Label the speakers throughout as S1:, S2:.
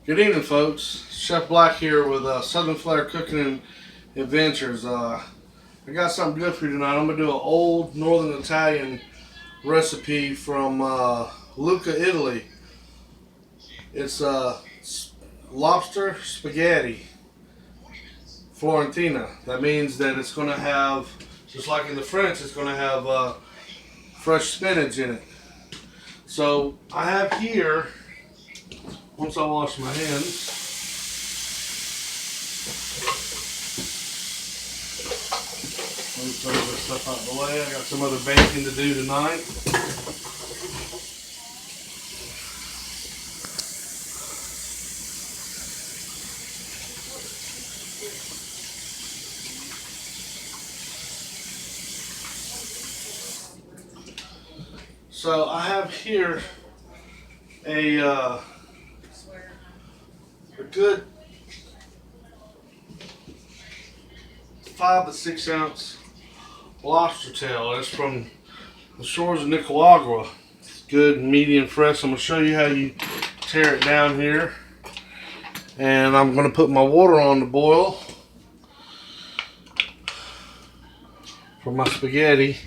S1: Good evening, folks. Chef Black here with Southern Flair Cooking Adventures. I got something good for you tonight. I'm going to do an old Northern Italian recipe from Lucca, Italy. It's lobster spaghetti Florentina. That means that it's going to have, just like in the French, it's going to have fresh spinach in it. So I have here, once I wash my hands, let me throw this stuff out of the way. I got some other baking to do tonight. So I have here a good 5 to 6 ounce lobster tail. It's from the shores of Nicaragua. It's good, medium fresh. I'm going to show you how you tear it down here. And I'm going to put my water on to boil for my spaghetti.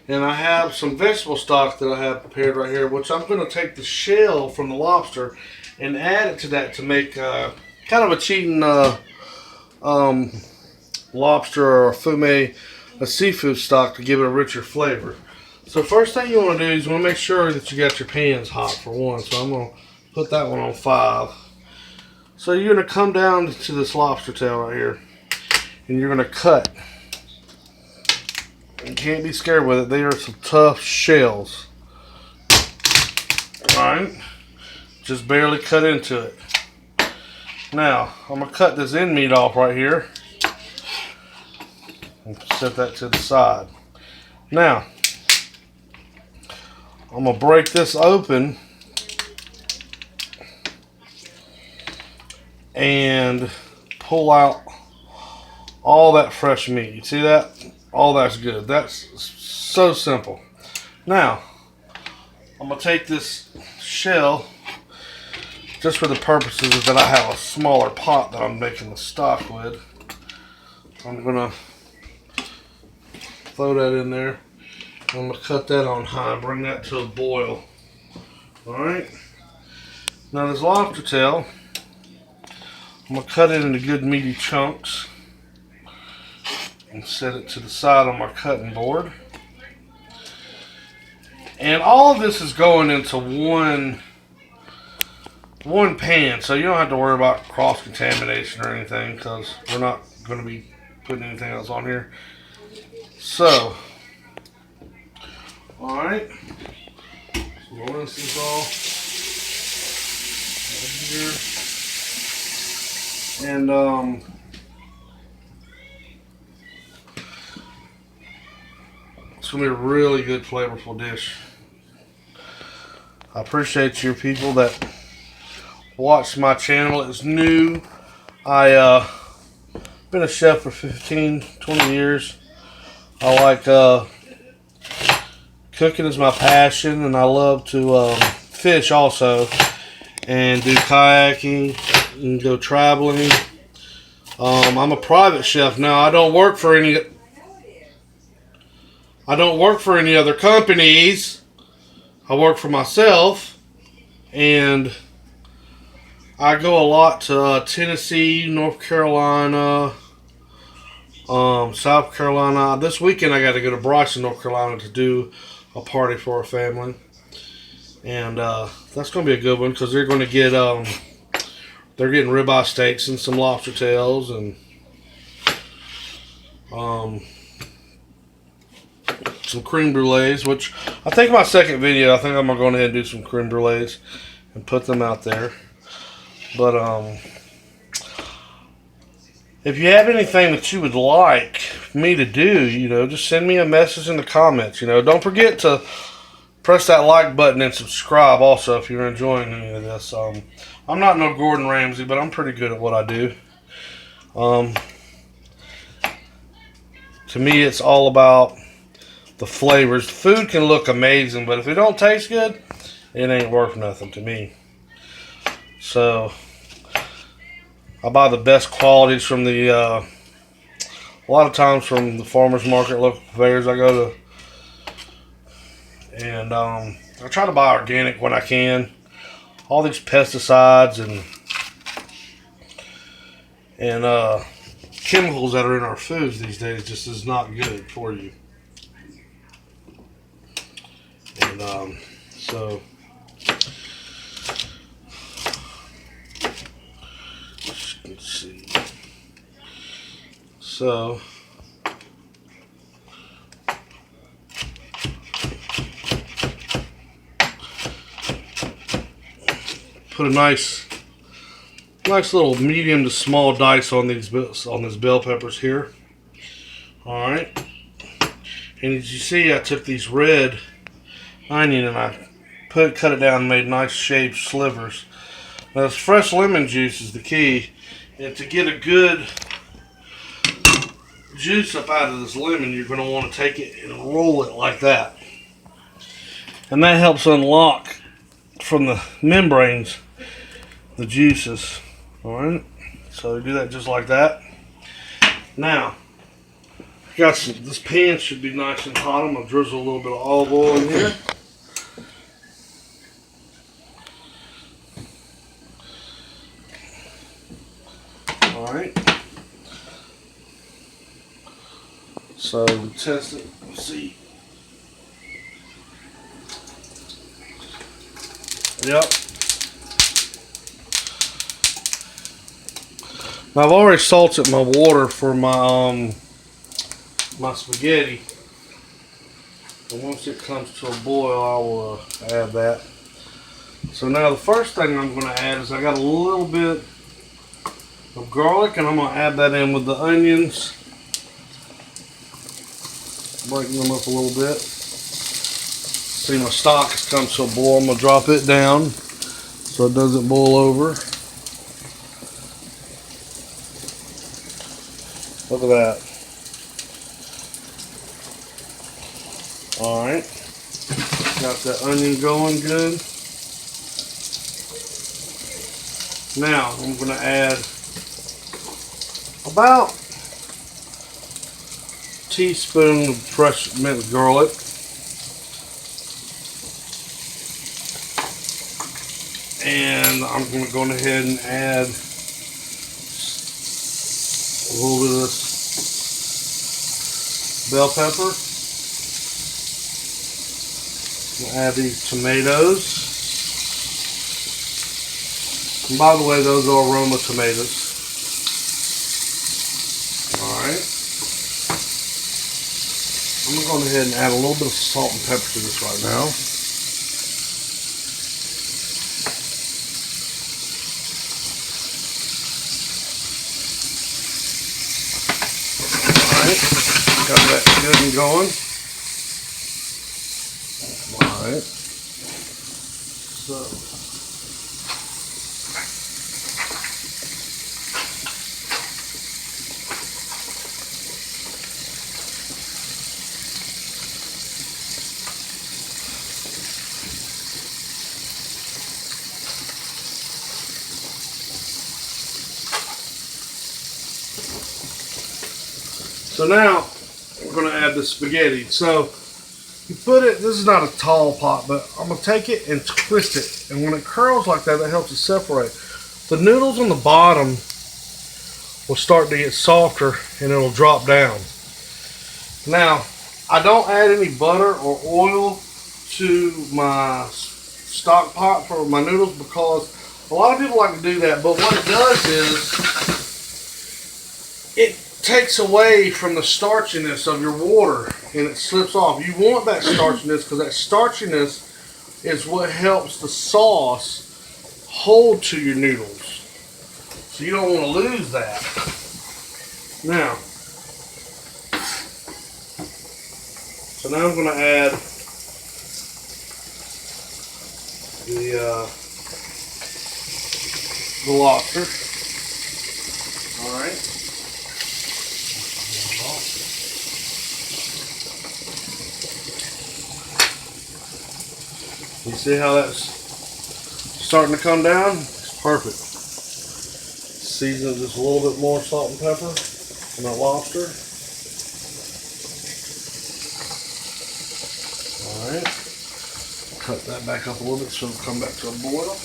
S1: And I have some vegetable stock that I have prepared right here, which I'm going to take the shell from the lobster and add it to that to make kind of a cheating lobster or fumet, a seafood stock, to give it a richer flavor. So first thing you want to do is you want to make sure that you got your pans hot for one. So I'm going to put that one on 5. So you're going to come down to this lobster tail right here and you're going to cut. You can't be scared with it. They are some tough shells. Alright. Just barely cut into it. Now, I'm going to cut this end meat off right here. And set that to the side. Now, I'm going to break this open. And pull out all that fresh meat. You see that? All that's good. That's so simple. Now, I'm going to take this shell, just for the purposes that I have a smaller pot that I'm making the stock with. I'm going to throw that in there. I'm going to cut that on high, bring that to a boil. Alright. Now this lobster tail, I'm going to cut it into good meaty chunks and set it to the side on my cutting board. And all of this is going into one pan, so you don't have to worry about cross-contamination or anything, because we're not going to be putting anything else on here. So, alright, so we'll rinse this all right here. And it's going to be a really good, flavorful dish. I appreciate your people that watch my channel. It's new. I been a chef for 15, 20 years. I like cooking is my passion, and I love to fish also, and do kayaking and go traveling. I'm a private chef now. I don't work for any other companies. I work for myself, and I go a lot to Tennessee, North Carolina, South Carolina. This weekend I got to go to Bryson, North Carolina to do a party for a family, and that's going to be a good one, because they're going to get they're getting ribeye steaks and some lobster tails and some creme brulees, which I think my second video, I think I'm going to go ahead and do some creme brulees and put them out there. But if you have anything that you would like me to do, just send me a message in the comments. Don't forget to press that like button and subscribe also if you're enjoying any of this. I'm not no Gordon Ramsay, but I'm pretty good at what I do. To me, it's all about the flavors. Food can look amazing, but if it don't taste good, it ain't worth nothing to me. So I buy the best qualities from the a lot of times from the farmers market, local fairs I go to, and I try to buy organic when I can. All these pesticides and chemicals that are in our foods these days just is not good for you. And so let's see. So put a nice little medium to small dice on these bell peppers here. All right, and as you see, I took these red onion and I cut it down and made nice shaped slivers. Now, this fresh lemon juice is the key, and to get a good juice up out of this lemon, you're going to want to take it and roll it like that, and that helps unlock from the membranes the juices. All right, so do that just like that. Now, this pan should be nice and hot. I'm gonna drizzle a little bit of olive oil in here. All right. So we test it. Let's see. Yep. Now I've already salted my water for my my spaghetti, and once it comes to a boil, I will add that. So now the first thing I'm going to add is I got a little bit of garlic, and I'm going to add that in with the onions, breaking them up a little bit. See, my stock has come to a boil. I'm going to drop it down so it doesn't boil over. Look at that. Alright. Got that onion going good. Now I'm going to add about a teaspoon of fresh minced garlic. And I'm going to go ahead and add a little bit of this bell pepper. We'll add these tomatoes. And by the way, those are Roma tomatoes. Alright. I'm going to go ahead and add a little bit of salt and pepper to this right now. Got that good and going. Alright. So now we're going to add the spaghetti. So you put it, this is not a tall pot, but I'm going to take it and twist it. And when it curls like that, that helps it separate. The noodles on the bottom will start to get softer and it'll drop down. Now, I don't add any butter or oil to my stock pot for my noodles because a lot of people like to do that. But what it does is it takes away from the starchiness of your water and it slips off. You want that starchiness because that starchiness is what helps the sauce hold to your noodles. So you don't want to lose that. Now, so now I'm going to add the lobster. All right. You see how that's starting to come down? It's Perfect. Season just a little bit more salt and pepper on that lobster. Alright. Cut that back up a little bit so it'll come back to a boil.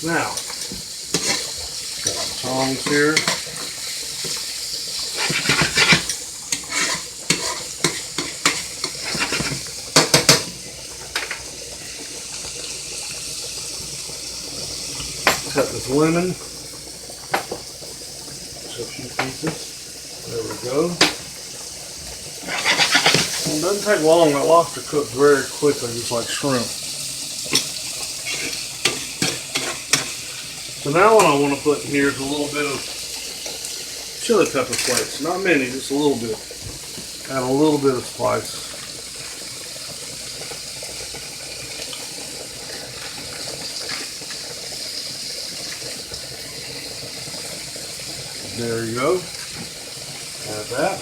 S1: Now, got the tongs here. Cut this lemon into a few pieces. There we go. It doesn't take long. That lobster cooks very quickly, just like shrimp. So now what I want to put in here is a little bit of chili pepper flakes. Not many, just a little bit. Add a little bit of spice. There you go. Add that.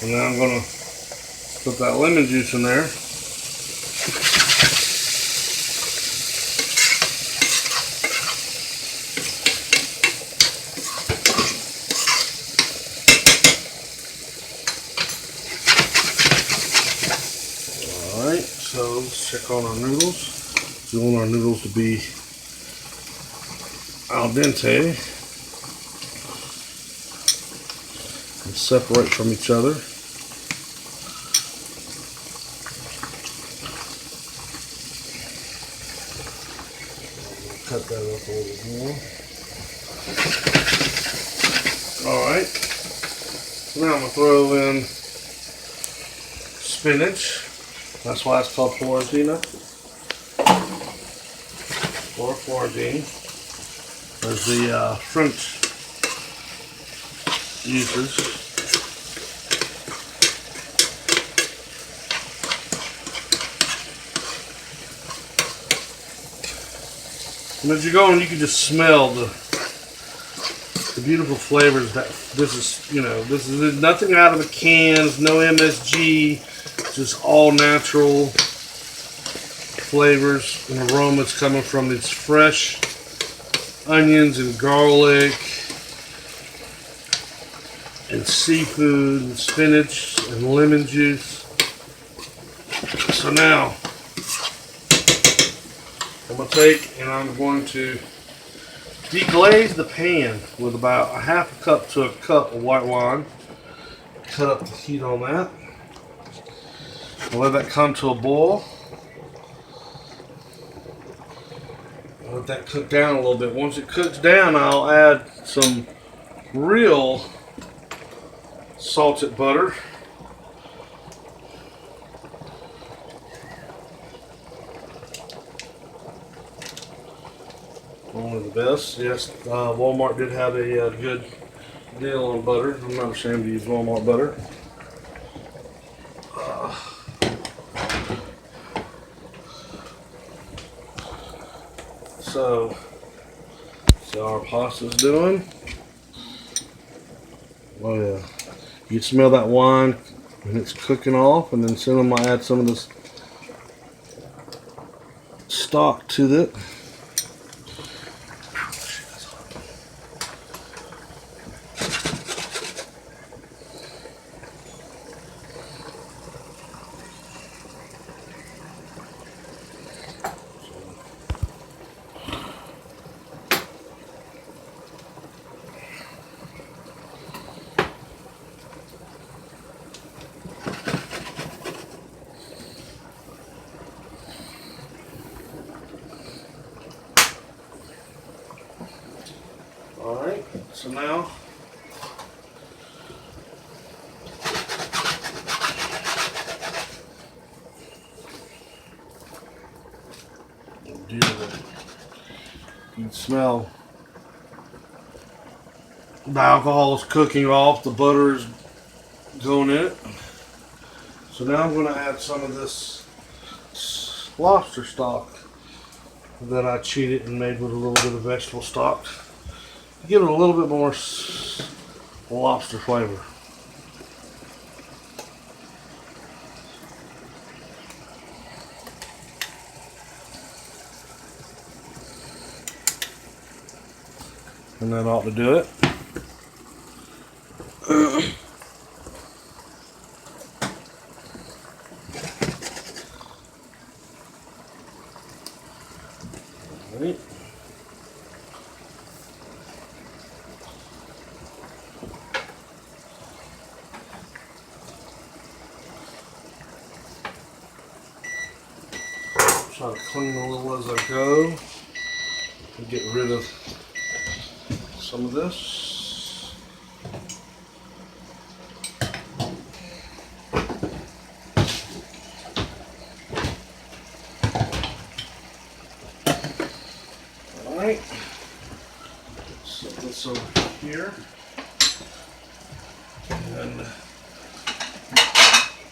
S1: And now I'm going to put that lemon juice in there. Alright, so let's check on our noodles. We want our noodles to be al dente and separate from each other. Cut that up a little more. Alright, so now I'm going to throw in spinach. That's why it's called Florentine or Florentine. There's the French uses. And as you go on, you can just smell the beautiful flavors that this is, you know, this is nothing out of a can, there's no MSG, just all natural flavors and aromas coming from these fresh onions and garlic and seafood and spinach and lemon juice. So now I'm going to take and I'm going to deglaze the pan with about a half a cup to a cup of white wine. Cut up the heat on that. I'll let that come to a boil. Let that cook down a little bit. Once it cooks down, I'll add some real salted butter. One of the best. Yes, Walmart did have a good deal on butter. I'm not ashamed to use Walmart butter. So our pasta's doing. Oh yeah, you smell that wine and it's cooking off, and then soon I'm gonna add some of this stock to it. Alright, so now you can smell the alcohol is cooking off, the butter is going in it. So now I'm going to add some of this lobster stock that I cheated and made with a little bit of vegetable stock. Give it a little bit more lobster flavor. And that ought to do it. Right. Try to clean a little as I go and get rid of some of this. Alright, set this over here and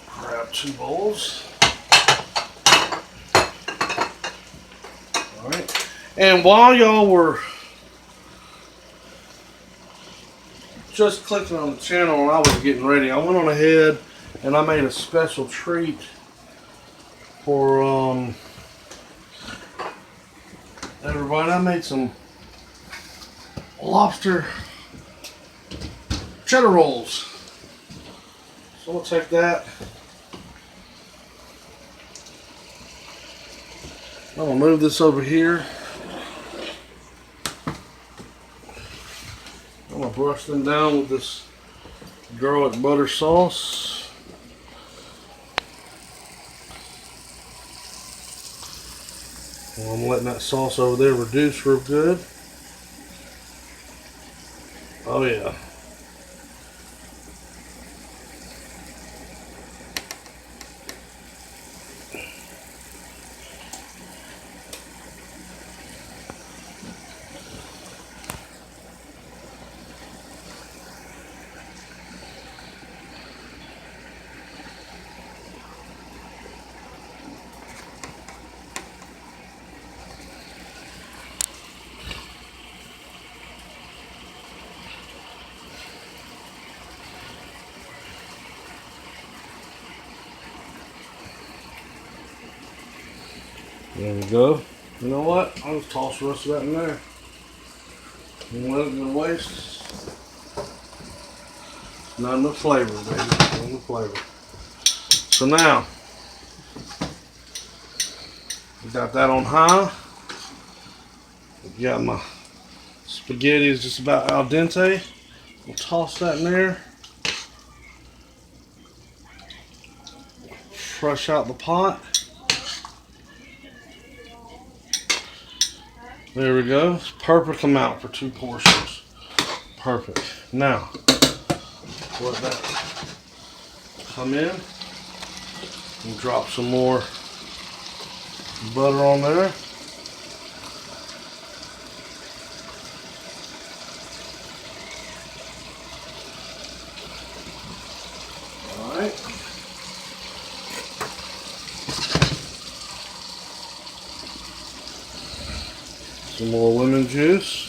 S1: grab 2 bowls. Alright, and while y'all were just clicking on the channel and I was getting ready, I went on ahead and I made a special treat for everybody. I made some lobster cheddar rolls. So I'm gonna take that. I'm gonna move this over here. I'm gonna brush them down with this garlic butter sauce. And I'm letting that sauce over there reduce real good. Oh yeah. There we go. You know what? I'll just toss the rest of that in there. And let it go to waste. Not enough flavor, baby. Not enough flavor. So now, we got that on high. We got my spaghetti is just about al dente. We'll toss that in there. Fresh out the pot. There we go. It's perfect amount for 2 portions. Perfect. Now, let that come in and drop some more butter on there. Alright. Some more lemon juice.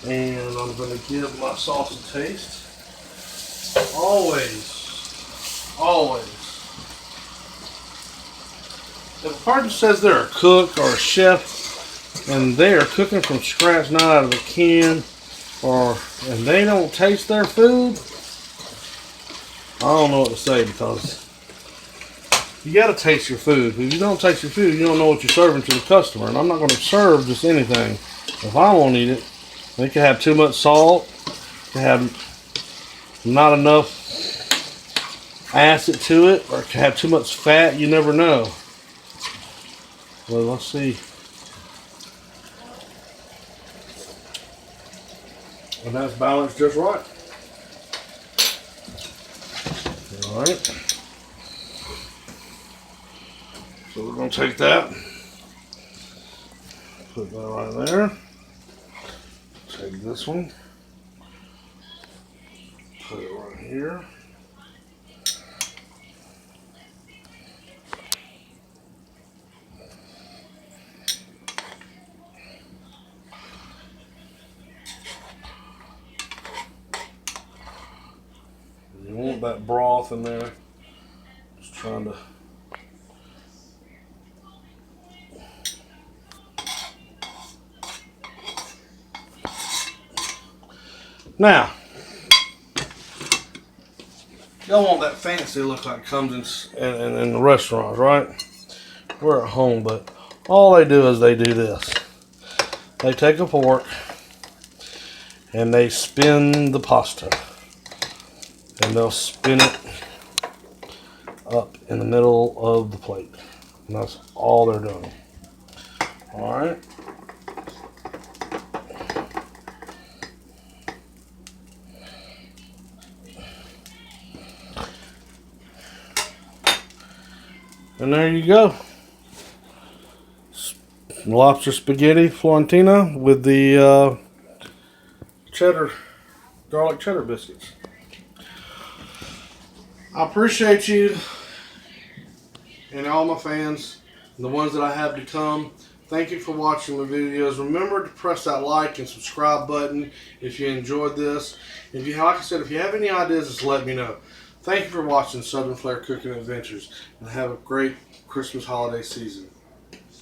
S1: And I'm going to give my sauce a taste. Always. If a person says they're a cook or a chef and they are cooking from scratch, not out of a can, and they don't taste their food, I don't know what to say, because you got to taste your food. If you don't taste your food, you don't know what you're serving to the customer. And I'm not going to serve just anything. If I won't eat it, they could have too much salt, could have not enough acid to it, or could have too much fat. You never know. Well, let's see. And that's balanced just right. Alright. So we're going to take that, put that right there. Take this one, put it right here. You want that broth in there. Just trying to Now, y'all want that fancy look like it comes in the restaurants, right? We're at home, but all they do is they do this. They take a fork and they spin the pasta. And they'll spin it up in the middle of the plate. And that's all they're doing. Alright. And there you go. Lobster spaghetti Florentina with the garlic cheddar biscuits. I appreciate you and all my fans, and the ones that I have to come. Thank you for watching my videos. Remember to press that like and subscribe button if you enjoyed this. If you, like I said, if you have any ideas, just let me know. Thank you for watching Southern Flair Cooking Adventures, and have a great Christmas holiday season.